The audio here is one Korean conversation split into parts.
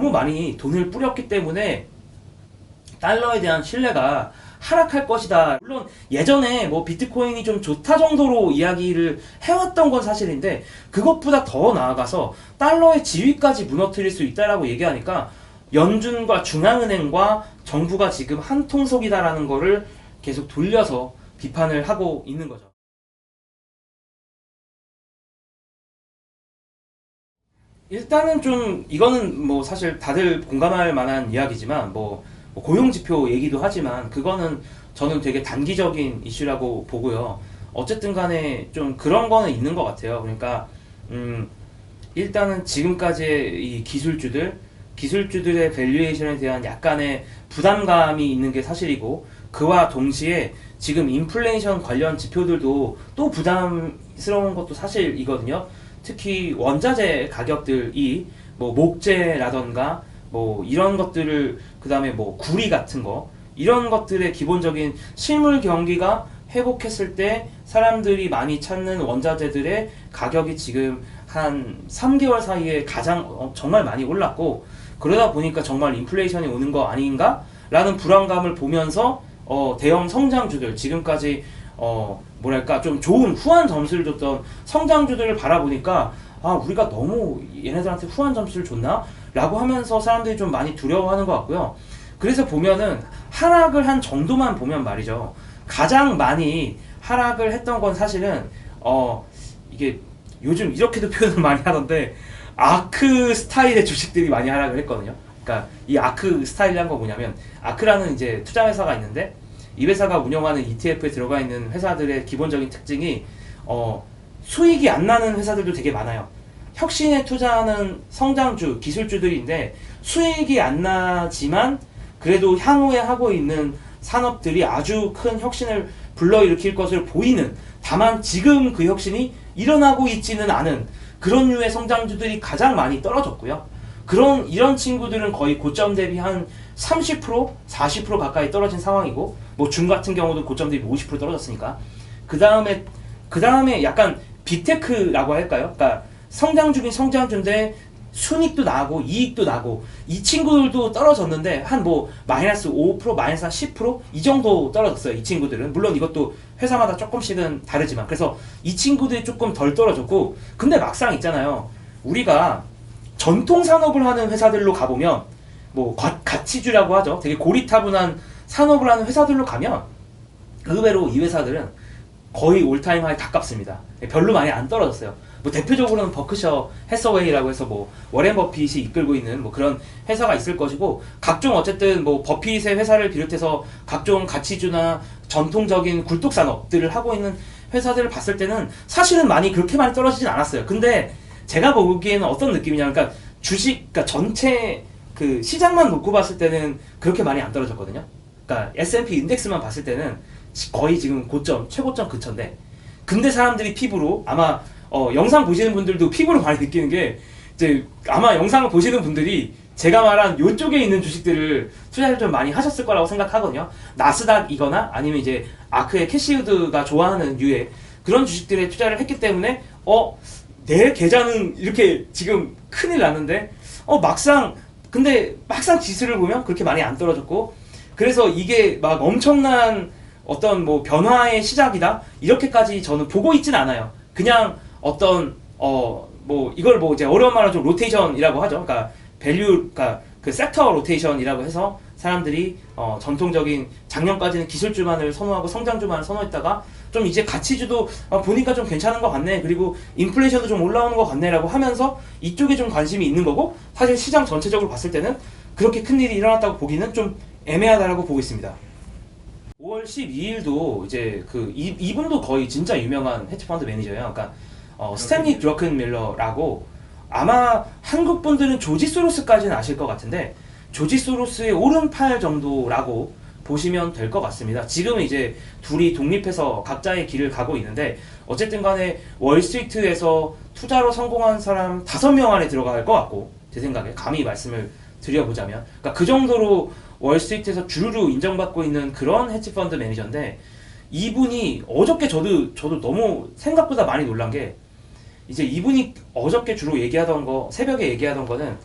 너무 많이 돈을 뿌렸기 때문에 달러에 대한 신뢰가 하락할 것이다. 물론 예전에 뭐 비트코인이 좀 좋다 정도로 이야기를 해왔던 건 사실인데, 그것보다 더 나아가서 달러의 지위까지 무너뜨릴 수 있다라고 얘기하니까 연준과 중앙은행과 정부가 지금 한 통속이다라는 거를 계속 돌려서 비판을 하고 있는 거죠. 일단은 좀 이거는 뭐 사실 다들 공감할 만한 이야기지만, 뭐 고용지표 얘기도 하지만 그거는 저는 되게 단기적인 이슈라고 보고요. 어쨌든 간에 좀 그런 거는 있는 것 같아요. 그러니까 일단은 지금까지의 이 기술주들의 밸류에이션에 대한 약간의 부담감이 있는 게 사실이고, 그와 동시에 지금 인플레이션 관련 지표들도 또 부담스러운 것도 사실이거든요. 특히 원자재 가격들이 뭐 목재라던가 뭐 이런 것들을, 그 다음에 뭐 구리 같은 거, 이런 것들의 기본적인 실물 경기가 회복했을 때 사람들이 많이 찾는 원자재들의 가격이 지금 한 3개월 사이에 가장 정말 많이 올랐고, 그러다 보니까 정말 인플레이션이 오는 거 아닌가? 라는 불안감을 보면서 대형 성장주들, 지금까지 뭐랄까 좀 좋은 후한 점수를 줬던 성장주들을 바라보니까, 아, 우리가 너무 얘네들한테 후한 점수를 줬나? 라고 하면서 사람들이 좀 많이 두려워하는 것 같고요. 그래서 보면은 하락을 한 정도만 보면 말이죠, 가장 많이 하락을 했던 건 사실은 이게 요즘 이렇게도 표현을 많이 하던데, 아크 스타일의 주식들이 많이 하락을 했거든요. 그러니까 이 아크 스타일이란 건 뭐냐면, 아크라는 이제 투자 회사가 있는데, 이 회사가 운영하는 ETF에 들어가 있는 회사들의 기본적인 특징이 수익이 안 나는 회사들도 되게 많아요. 혁신에 투자하는 성장주, 기술주들인데 수익이 안 나지만 그래도 향후에 하고 있는 산업들이 아주 큰 혁신을 불러일으킬 것을 보이는, 다만 지금 그 혁신이 일어나고 있지는 않은 그런 류의 성장주들이 가장 많이 떨어졌고요. 이런 친구들은 거의 고점 대비 한 30%, 40% 가까이 떨어진 상황이고, 뭐 중 같은 경우도 고점 대비 50% 떨어졌으니까. 그 다음에 약간 빅테크라고 할까요? 그러니까 성장주긴 성장주인데 순익도 나고 이익도 나고, 이 친구들도 떨어졌는데 한 뭐 마이너스 5%, 마이너스 10%? 이 정도 떨어졌어요. 이 친구들은. 물론 이것도 회사마다 조금씩은 다르지만. 그래서 이 친구들이 조금 덜 떨어졌고, 근데 막상 있잖아요, 우리가 전통 산업을 하는 회사들로 가보면, 뭐 가치주라고 하죠, 되게 고리타분한 산업을 하는 회사들로 가면 의외로 이 회사들은 거의 올타임 하이 가깝습니다. 별로 많이 안 떨어졌어요. 뭐 대표적으로는 버크셔 해서웨이라고 해서 뭐 워렌 버핏이 이끌고 있는 뭐 그런 회사가 있을 것이고, 각종 어쨌든 뭐 버핏의 회사를 비롯해서 각종 가치주나 전통적인 굴뚝 산업들을 하고 있는 회사들을 봤을 때는 사실은 그렇게 많이 떨어지진 않았어요. 근데 제가 보기에는 어떤 느낌이냐, 그러니까 그러니까 전체 그 시장만 놓고 봤을 때는 그렇게 많이 안 떨어졌거든요. 그러니까 S&P 인덱스만 봤을 때는 거의 지금 최고점 근처인데, 근데 사람들이 피부로, 아마 영상 보시는 분들도 피부로 많이 느끼는 게, 이제 아마 영상을 보시는 분들이 제가 말한 요쪽에 있는 주식들을 투자를 좀 많이 하셨을 거라고 생각하거든요. 나스닥이거나 아니면 이제 아크의 캐시우드가 좋아하는 류의 그런 주식들에 투자를 했기 때문에 내 계좌는 이렇게 지금 큰일 났는데 근데 막상 지수를 보면 그렇게 많이 안 떨어졌고, 그래서 이게 막 엄청난 어떤 뭐 변화의 시작이다 이렇게까지 저는 보고 있진 않아요. 그냥 어떤 뭐 이걸 뭐 이제 어려운 말로 좀 로테이션이라고 하죠. 그러니까 그러니까 그 섹터 로테이션이라고 해서 사람들이 전통적인, 작년까지는 기술주만을 선호하고 성장주만을 선호했다가 좀 이제 가치주도 보니까 좀 괜찮은 것 같네, 그리고 인플레이션도 좀 올라오는 것 같네라고 하면서 이쪽에 좀 관심이 있는 거고, 사실 시장 전체적으로 봤을 때는 그렇게 큰 일이 일어났다고 보기는 좀 애매하다라고 보고 있습니다. 5월 12일도 이제 이분도 거의 진짜 유명한 헤지펀드 매니저예요. 그러니까 스탠리 드러큰밀러라고, 아마 한국 분들은 조지 소로스까지는 아실 것 같은데, 조지 소로스의 오른팔 정도라고 보시면 될 것 같습니다. 지금은 이제 둘이 독립해서 각자의 길을 가고 있는데, 어쨌든 간에 월스트리트에서 투자로 성공한 사람 5명 안에 들어갈 것 같고, 제 생각에 감히 말씀을 드려보자면, 그러니까 그 정도로 월스트리트에서 주르르 인정받고 있는 그런 헤지펀드 매니저인데, 이분이 어저께 저도 너무 생각보다 많이 놀란 게, 이제 이분이 어저께 주로 얘기하던 거, 새벽에 얘기하던 거는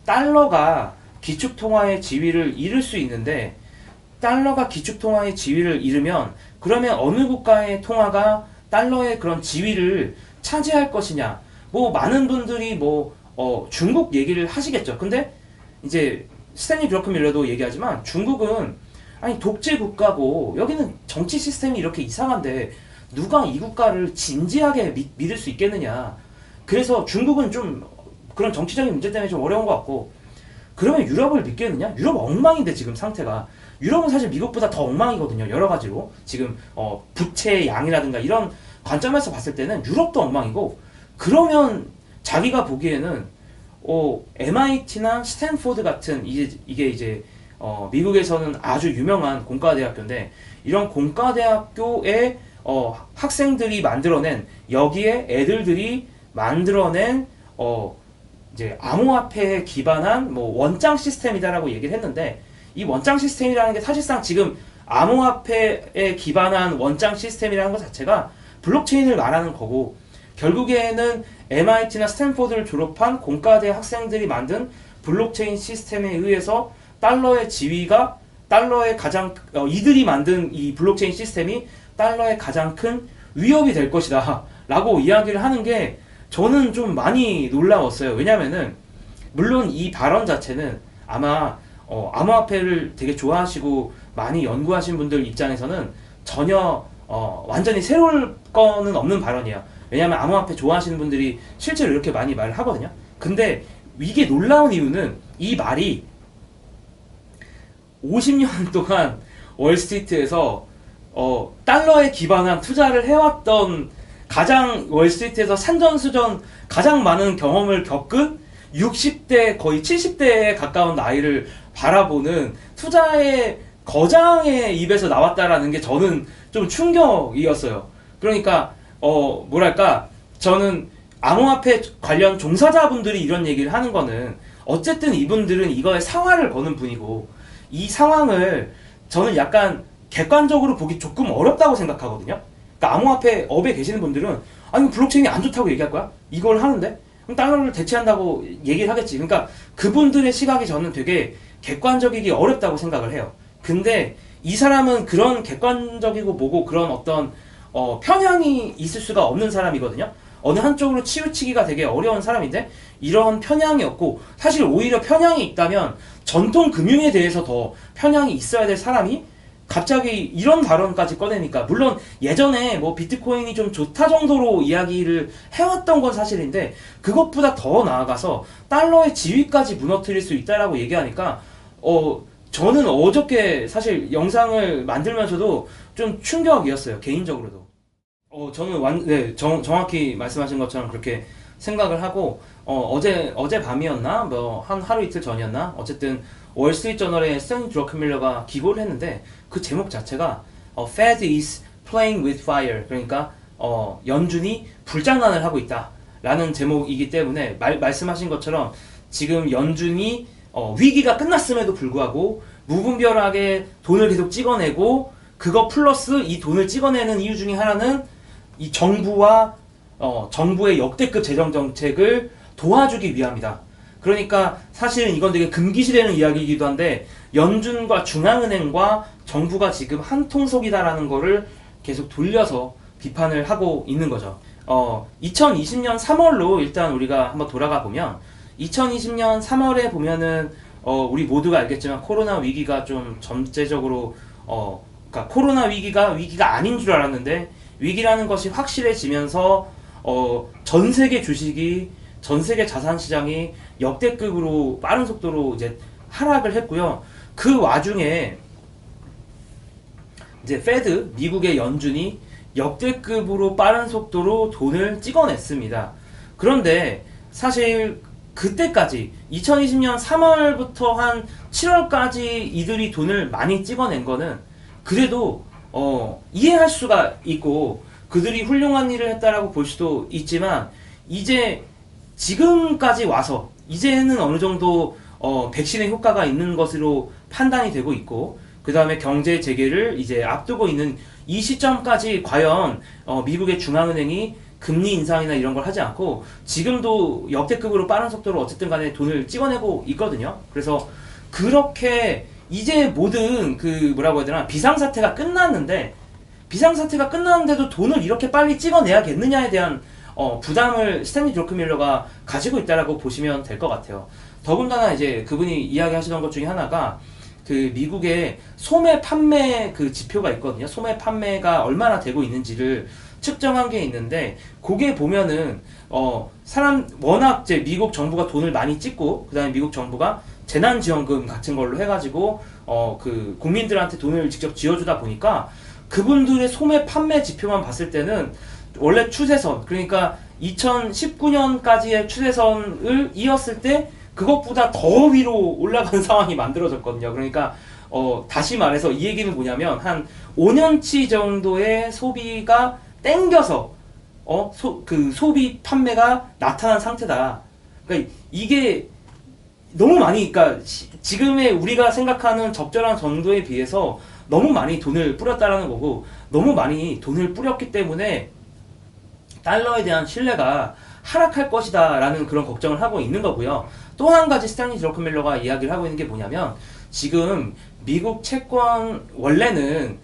달러가 기축통화의 지위를 잃을 수 있는데, 달러가 기축통화의 지위를 잃으면 그러면 어느 국가의 통화가 달러의 그런 지위를 차지할 것이냐. 뭐 많은 분들이 중국 얘기를 하시겠죠. 근데 이제 스탠리 드러큰밀러도 얘기하지만 중국은 아니 독재 국가고 여기는 정치 시스템이 이렇게 이상한데 누가 이 국가를 진지하게 믿을 수 있겠느냐. 그래서 중국은 좀 그런 정치적인 문제 때문에 좀 어려운 것 같고, 그러면 유럽을 믿겠느냐? 유럽 엉망인데 지금 상태가. 유럽은 사실 미국보다 더 엉망이거든요. 여러 가지로. 지금 부채의 양이라든가 이런 관점에서 봤을 때는 유럽도 엉망이고, 그러면 자기가 보기에는 MIT나 스탠포드 같은 이게 이제 미국에서는 아주 유명한 공과대학교인데, 이런 공과대학교의 학생들이 만들어낸, 여기에 애들들이 만들어낸 이제 암호화폐에 기반한 원장 시스템이다라고 얘기를 했는데, 이 원장 시스템이라는 게 사실상 지금 암호화폐에 기반한 원장 시스템이라는 것 자체가 블록체인을 말하는 거고, 결국에는 MIT나 스탠포드를 졸업한 공과대 학생들이 만든 블록체인 시스템에 의해서 달러의 지위가 달러의 가장 이들이 만든 이 블록체인 시스템이 달러의 가장 큰 위협이 될 것이다 라고 이야기를 하는 게 저는 좀 많이 놀라웠어요. 왜냐면은 물론 이 발언 자체는 아마 암호화폐를 되게 좋아하시고 많이 연구하신 분들 입장에서는 전혀 완전히 새로울 거는 없는 발언이에요. 왜냐면 암호화폐 좋아하시는 분들이 실제로 이렇게 많이 말을 하거든요. 근데 이게 놀라운 이유는 이 말이 50년 동안 월스트리트에서 달러에 기반한 투자를 해왔던, 가장 월스트리트에서 산전수전 가장 많은 경험을 겪은 60대 거의 70대에 가까운 나이를 바라보는 투자의 거장의 입에서 나왔다라는 게 저는 좀 충격이었어요. 그러니까 뭐랄까, 저는 암호화폐 관련 종사자분들이 이런 얘기를 하는 거는 어쨌든 이분들은 이거에 상황을 거는 분이고, 이 상황을 저는 약간 객관적으로 보기 조금 어렵다고 생각하거든요. 그러니까 암호화폐 업에 계시는 분들은 아니 블록체인이 안 좋다고 얘기할 거야? 이걸 하는데? 그럼 달러를 대체한다고 얘기를 하겠지. 그러니까 그분들의 시각이 저는 되게 객관적이기 어렵다고 생각을 해요. 근데 이 사람은 그런 객관적이고 뭐고 그런 어떤 편향이 있을 수가 없는 사람이거든요. 어느 한쪽으로 치우치기가 되게 어려운 사람인데 이런 편향이 없고, 사실 오히려 편향이 있다면 전통 금융에 대해서 더 편향이 있어야 될 사람이 갑자기 이런 발언까지 꺼내니까, 물론 예전에 비트코인이 좀 좋다 정도로 이야기를 해왔던 건 사실인데 그것보다 더 나아가서 달러의 지위까지 무너뜨릴 수 있다라고 얘기하니까 저는 어저께 사실 영상을 만들면서도 좀 충격이었어요, 개인적으로도. 저는 정확히 말씀하신 것처럼 그렇게 생각을 하고, 어제 밤이었나 한 하루 이틀 전이었나, 어쨌든 월스트리트 저널에 스탠리 드러큰밀러가 기고를 했는데 그 제목 자체가 Fed is playing with fire, 그러니까 연준이 불장난을 하고 있다 라는 제목이기 때문에 말씀하신 것처럼 지금 연준이 위기가 끝났음에도 불구하고 무분별하게 돈을 계속 찍어내고, 그거 플러스 이 돈을 찍어내는 이유 중에 하나는 이 정부와 정부의 역대급 재정 정책을 도와주기 위함이다. 그러니까 사실은 이건 되게 금기시되는 이야기이기도 한데, 연준과 중앙은행과 정부가 지금 한 통속이다라는 거를 계속 돌려서 비판을 하고 있는 거죠. 2020년 3월로 일단 우리가 한번 돌아가 보면, 2020년 3월에 보면은 우리 모두가 알겠지만 코로나 위기가 좀 전체적으로 그러니까 코로나 위기가 아닌 줄 알았는데 위기라는 것이 확실해지면서 전 세계 주식이, 전 세계 자산 시장이 역대급으로 빠른 속도로 이제 하락을 했고요. 그 와중에 이제 페드, 미국의 연준이 역대급으로 빠른 속도로 돈을 찍어냈습니다. 그런데 사실 그때까지 2020년 3월부터 한 7월까지 이들이 돈을 많이 찍어낸 거는 그래도 이해할 수가 있고 그들이 훌륭한 일을 했다라고 볼 수도 있지만, 이제 지금까지 와서 이제는 어느 정도 백신의 효과가 있는 것으로 판단이 되고 있고, 그 다음에 경제 재개를 이제 앞두고 있는 이 시점까지 과연 미국의 중앙은행이 금리 인상이나 이런 걸 하지 않고 지금도 역대급으로 빠른 속도로 어쨌든 간에 돈을 찍어내고 있거든요. 그래서 그렇게 이제 모든 그 뭐라고 해야 되나 비상사태가 끝났는데도 돈을 이렇게 빨리 찍어내야겠느냐에 대한 부담을 스탠리 드러크밀러가 가지고 있다라고 보시면 될 것 같아요. 더군다나 이제 그분이 이야기하시던 것 중에 하나가 그 미국의 소매 판매 그 지표가 있거든요. 소매 판매가 얼마나 되고 있는지를 측정한 게 있는데 그게 보면은 워낙 이제 미국 정부가 돈을 많이 찍고 그다음에 미국 정부가 재난지원금 같은 걸로 해가지고 그 국민들한테 돈을 직접 쥐어주다 보니까 그분들의 소매 판매 지표만 봤을 때는 원래 추세선 그러니까 2019년까지의 추세선을 이었을 때 그것보다 더 위로 올라가는 상황이 만들어졌거든요. 그러니까 다시 말해서 이 얘기는 뭐냐면 한 5년치 정도의 소비가 땡겨서 그 소비 판매가 나타난 상태다. 그러니까 이게 너무 많이 그러니까 지금의 우리가 생각하는 적절한 정도에 비해서 너무 많이 돈을 뿌렸다라는 거고 너무 많이 돈을 뿌렸기 때문에 달러에 대한 신뢰가 하락할 것이다 라는 그런 걱정을 하고 있는 거고요. 또 한 가지 스탠리 드러크밀러가 이야기를 하고 있는 게 뭐냐면 지금 미국 채권 원래는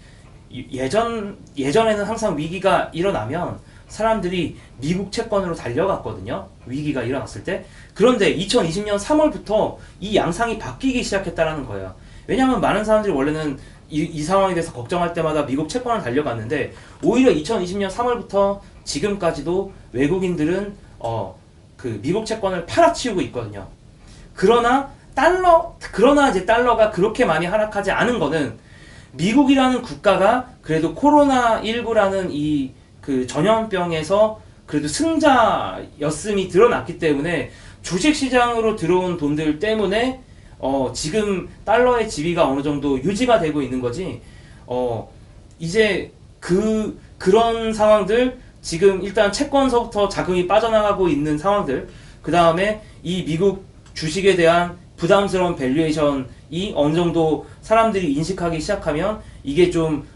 예전에는 항상 위기가 일어나면 사람들이 미국 채권으로 달려갔거든요. 위기가 일어났을 때. 그런데 2020년 3월부터 이 양상이 바뀌기 시작했다라는 거예요. 왜냐하면 많은 사람들이 원래는 이 상황에 대해서 걱정할 때마다 미국 채권을 달려갔는데 오히려 2020년 3월부터 지금까지도 외국인들은 그 미국 채권을 팔아치우고 있거든요. 그러나 이제 달러가 그렇게 많이 하락하지 않은 거는 미국이라는 국가가 그래도 코로나19라는 이 그 전염병에서 그래도 승자였음이 드러났기 때문에 주식시장으로 들어온 돈들 때문에 지금 달러의 지위가 어느 정도 유지가 되고 있는 거지. 이제 그런 상황들 지금 일단 채권서부터 자금이 빠져나가고 있는 상황들 그 다음에 이 미국 주식에 대한 부담스러운 밸류에이션이 어느 정도 사람들이 인식하기 시작하면 이게 좀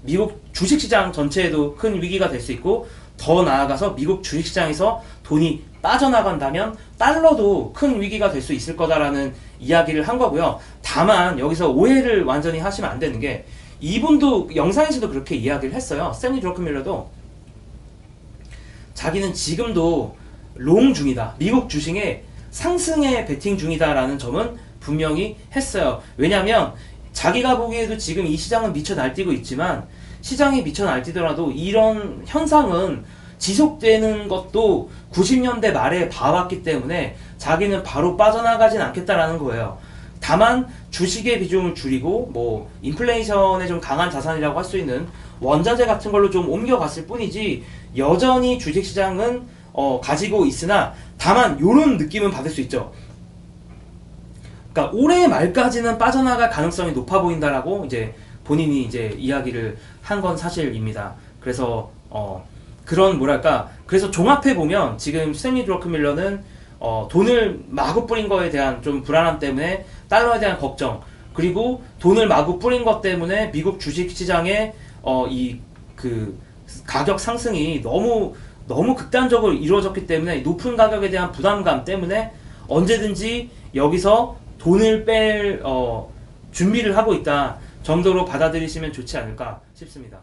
미국 주식시장 전체에도 큰 위기가 될 수 있고 더 나아가서 미국 주식시장에서 돈이 빠져나간다면 달러도 큰 위기가 될 수 있을 거다라는 이야기를 한 거고요. 다만 여기서 오해를 완전히 하시면 안 되는 게 이분도 영상에서도 그렇게 이야기를 했어요. 스탠리 드러크밀러도 자기는 지금도 롱 중이다. 미국 주식에 상승에 베팅 중이다라는 점은 분명히 했어요. 왜냐하면 자기가 보기에도 지금 이 시장은 미쳐 날뛰고 있지만 시장이 미쳐 날뛰더라도 이런 현상은 지속되는 것도 90년대 말에 봐왔기 때문에 자기는 바로 빠져나가진 않겠다라는 거예요. 다만 주식의 비중을 줄이고 뭐 인플레이션에 좀 강한 자산이라고 할 수 있는 원자재 같은 걸로 좀 옮겨갔을 뿐이지 여전히 주식시장은 가지고 있으나 다만 요런 느낌은 받을 수 있죠. 그러니까 올해 말까지는 빠져나갈 가능성이 높아 보인다라고 이제 본인이 이제 이야기를 한 건 사실입니다. 그래서 그런 뭐랄까 그래서 종합해 보면 지금 스탠리 드러크밀러는 돈을 마구 뿌린 거에 대한 좀 불안함 때문에 달러에 대한 걱정 그리고 돈을 마구 뿌린 것 때문에 미국 주식시장의 이 그 가격 상승이 너무 극단적으로 이루어졌기 때문에 높은 가격에 대한 부담감 때문에 언제든지 여기서 돈을 뺄 준비를 하고 있다 정도로 받아들이시면 좋지 않을까 싶습니다.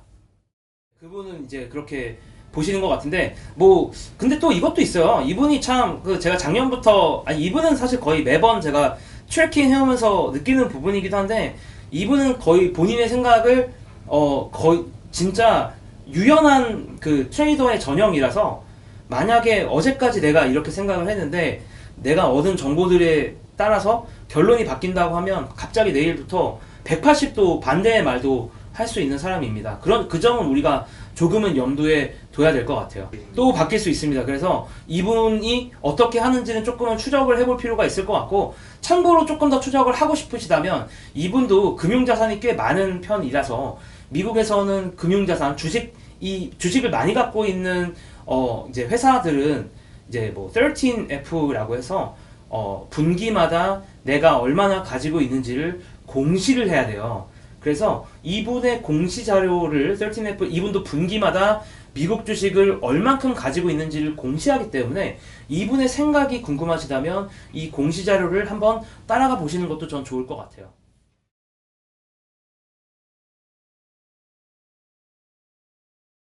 그분은 이제 그렇게 보시는 것 같은데 뭐 근데 또 이것도 있어요. 이분이 참 제가 작년부터 이분은 사실 거의 매번 제가 트래킹 해오면서 느끼는 부분이기도 한데 이분은 거의 본인의 생각을 거의 진짜 유연한 그 트레이더의 전형이라서 만약에 어제까지 내가 이렇게 생각을 했는데 내가 얻은 정보들에 따라서 결론이 바뀐다고 하면 갑자기 내일부터 180도 반대의 말도 할 수 있는 사람입니다. 그 점은 우리가 조금은 염두에 둬야 될 것 같아요. 또 바뀔 수 있습니다. 그래서 이분이 어떻게 하는지는 조금은 추적을 해볼 필요가 있을 것 같고 참고로 조금 더 추적을 하고 싶으시다면 이분도 금융자산이 꽤 많은 편이라서 미국에서는 금융자산 주식을 많이 갖고 있는 이제 회사들은 이제 뭐 13F라고 해서 분기마다 내가 얼마나 가지고 있는지를 공시를 해야 돼요. 그래서 이분의 공시 자료를 13F 이분도 분기마다 미국 주식을 얼만큼 가지고 있는지를 공시하기 때문에 이분의 생각이 궁금하시다면 이 공시 자료를 한번 따라가 보시는 것도 전 좋을 것 같아요.